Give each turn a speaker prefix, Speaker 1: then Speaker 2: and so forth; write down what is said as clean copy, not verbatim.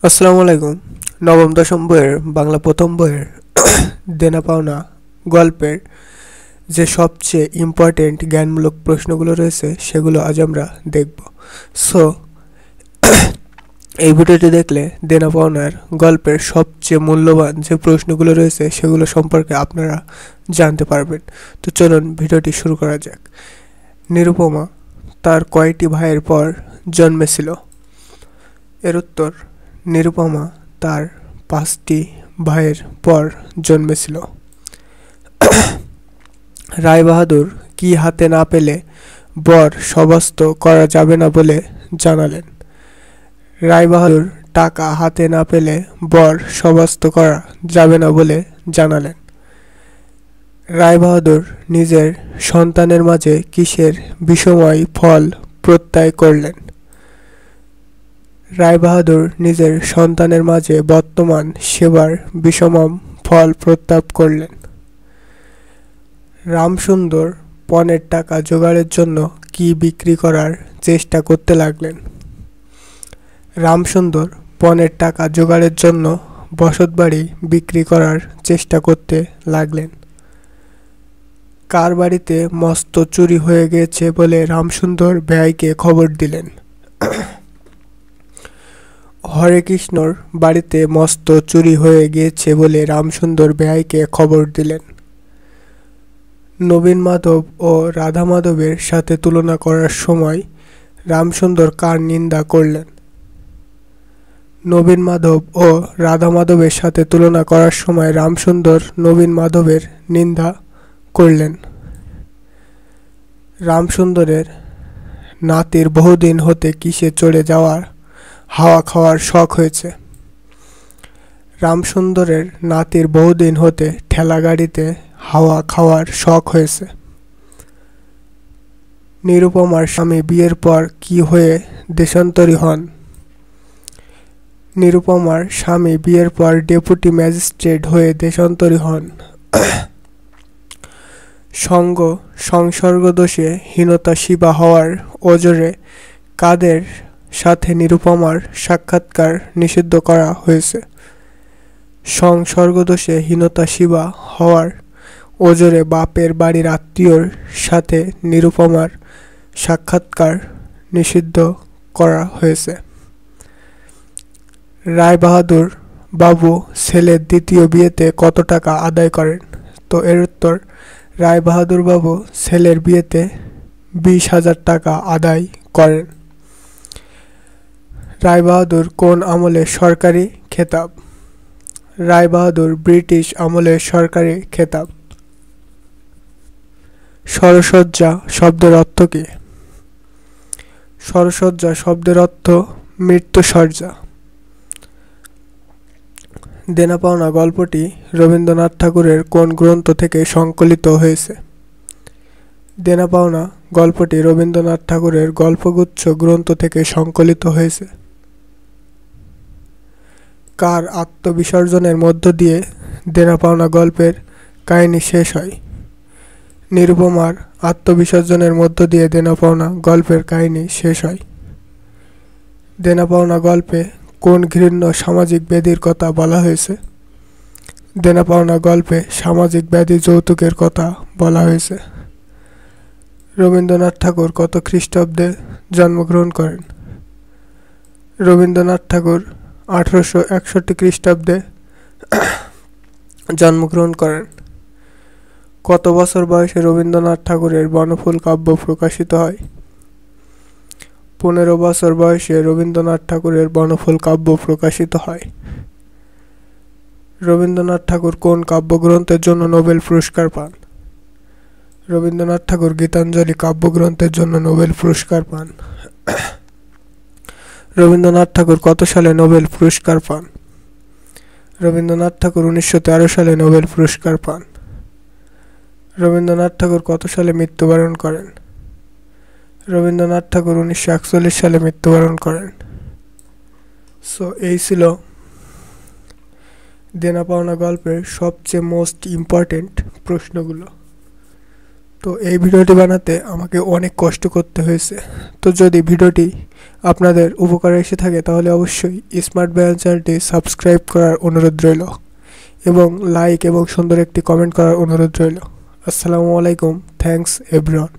Speaker 1: আসসালামু আলাইকুম। নবম দশম বইয়ের বাংলা প্রথম বইয়ের দেনা পাওনা গল্পের যে সবচেয়ে ইম্পর্টেন্ট জ্ঞানমূলক প্রশ্নগুলো রয়েছে সেগুলো আজ আমরা দেখব। সো এই ভিডিওটি দেখলে দেনা পাওনার গল্পের সবচেয়ে মূল্যবান যে প্রশ্নগুলো রয়েছে সেগুলো সম্পর্কে আপনারা জানতে পারবেন। তো চলুন ভিডিওটি শুরু করা যাক। নিরুপমা তার কয়টি ভাইয়ের পর জন্মেছিল? এর উত্তর, নিরুপমা তার 5টি ভাইয়ের পর জন্মেছিল। রায়বাহাদুর কি হাতে না পেলে বর সবাস্ত করা যাবে না বলে জানালেন? রায়বাহাদুর টাকা হাতে না পেলে বর সবাস্ত করা যাবে না বলে জানালেন। রায়বাহাদুর নিজের সন্তানের মাঝে কিসের বিষময় ফল প্রত্যয় করলেন? রায়বাহাদুর নিজের সন্তানের মাঝে বর্তমান সেবার বিষম ফল প্রত্যাপ করলেন। রামসুন্দর পণের টাকা জোগাড়ের জন্য কি বিক্রি করার চেষ্টা করতে লাগলেন? রামসুন্দর পণের টাকা জোগাড়ের জন্য বসতবাড়ি বিক্রি করার চেষ্টা করতে লাগলেন। কার বাড়িতে মস্ত চুরি হয়ে গেছে বলে রামসুন্দর বেয়াইকে খবর দিলেন? হরেকৃষ্ণর বাড়িতে মস্ত চুরি হয়ে গিয়েছে বলে রামসুন্দর বেয়াইকে খবর দিলেন। নবীন মাধব ও রাধা মাধবের সাথে তুলনা করার সময় রামসুন্দর কার নিন্দা করলেন? নবীন মাধব ও রাধা মাধবের সাথে তুলনা করার সময় রামসুন্দর নবীন মাধবের নিন্দা করলেন। রামসুন্দরের নাতির বহুদিন হতে কিসে চড়ে যাওয়ার হাওয়া খাওয়ার শখ হয়েছে? রামসুন্দরের নাতির বহুদিন হতে ঠেলা গাড়িতে হাওয়া খাওয়ার শখ হয়েছে। নিরুপমার স্বামী বিয়ের পর কি হয়ে দেশান্তরী হন? নিরুপমার স্বামী বিয়ের পর ডেপুটি ম্যাজিস্ট্রেট হয়ে দেশান্তরী হন। সঙ্গ সংসর্গদোষে হীনতা-শিবা হওয়ার ওজরে কাদের সাথে নিরুপমার সাক্ষাৎকার নিষিদ্ধ করা হয়েছে? সংসর্গদোষে হীনতা-শিবা হওয়ার ওজরে বাপের বাড়ির আত্মীয়র সাথে নিরুপমার সাক্ষাৎকার নিষিদ্ধ করা হয়েছে। রায়বাহাদুর বাবু ছেলের দ্বিতীয় বিয়েতে কত টাকা আদায় করেন? তো এর উত্তর, রায়বাহাদুর বাবু ছেলের বিয়েতে 20,000 টাকা আদায় করেন। রায়বাহাদুর কোন আমলের সরকারি খেতাব? রায়বাহাদুর ব্রিটিশ আমলের সরকারি খেতাব। সরসজ্জা শব্দের অর্থ কী? সরসজ্জা শব্দের অর্থ মৃত্যুশয্যা। দেনা পাওনা গল্পটি রবীন্দ্রনাথ ঠাকুরের কোন গ্রন্থ থেকে সংকলিত হয়েছে? দেনা পাওনা গল্পটি রবীন্দ্রনাথ ঠাকুরের গল্পগুচ্ছ গ্রন্থ থেকে সংকলিত হয়েছে। কার আত্মবিসর্জনের মধ্য দিয়ে দেনা পাওনা গল্পের কাহিনী শেষ হয়? নিরুপমার আত্মবিসর্জনের মধ্য দিয়ে দেনা পাওনা গল্পের কাহিনী শেষ হয়। দেনা পাওনা গল্পে কোন ঘৃণ্য সামাজিক ব্যাধির কথা বলা হয়েছে? দেনা পাওনা গল্পে সামাজিক ব্যাধি যৌতুকের কথা বলা হয়েছে। রবীন্দ্রনাথ ঠাকুর কত খ্রিস্টাব্দে জন্মগ্রহণ করেন? রবীন্দ্রনাথ ঠাকুর 1861 খ্রিস্টাব্দে জন্মগ্রহণ করেন। কত বছর বয়সে রবীন্দ্রনাথ ঠাকুরের বনফুল কাব্য প্রকাশিত হয়? 15 বছর বয়সে রবীন্দ্রনাথ ঠাকুরের বনফুল কাব্য প্রকাশিত হয়। রবীন্দ্রনাথ ঠাকুর কোন কাব্যগ্রন্থের জন্য নোবেল পুরস্কার পান? রবীন্দ্রনাথ ঠাকুর গীতাঞ্জলি কাব্যগ্রন্থের জন্য নোবেল পুরস্কার পান। রবীন্দ্রনাথ ঠাকুর কত সালে নোবেল পুরস্কার পান? রবীন্দ্রনাথ ঠাকুর 1913 সালে নোবেল পুরস্কার পান। রবীন্দ্রনাথ ঠাকুর কত সালে মৃত্যুবরণ করেন? রবীন্দ্রনাথ ঠাকুর 1941 সালে মৃত্যুবরণ করেন। সো এই ছিল দেনা পাওনা গল্পের সবচেয়ে মোস্ট ইম্পর্টেন্ট প্রশ্নগুলো। তো এই ভিডিওটি বানাতে আমাকে অনেক কষ্ট করতে হয়েছে। তো যদি ভিডিওটি আপনাদের উপকারে এসে থাকে তাহলে অবশ্যই স্মার্ট বায়ান চ্যানেলটি সাবস্ক্রাইব করার অনুরোধ রইল এবং লাইক এবং সুন্দর একটি কমেন্ট করার অনুরোধ রইল। আসসালামু আলাইকুম, থ্যাঙ্কস এভরিওয়ান।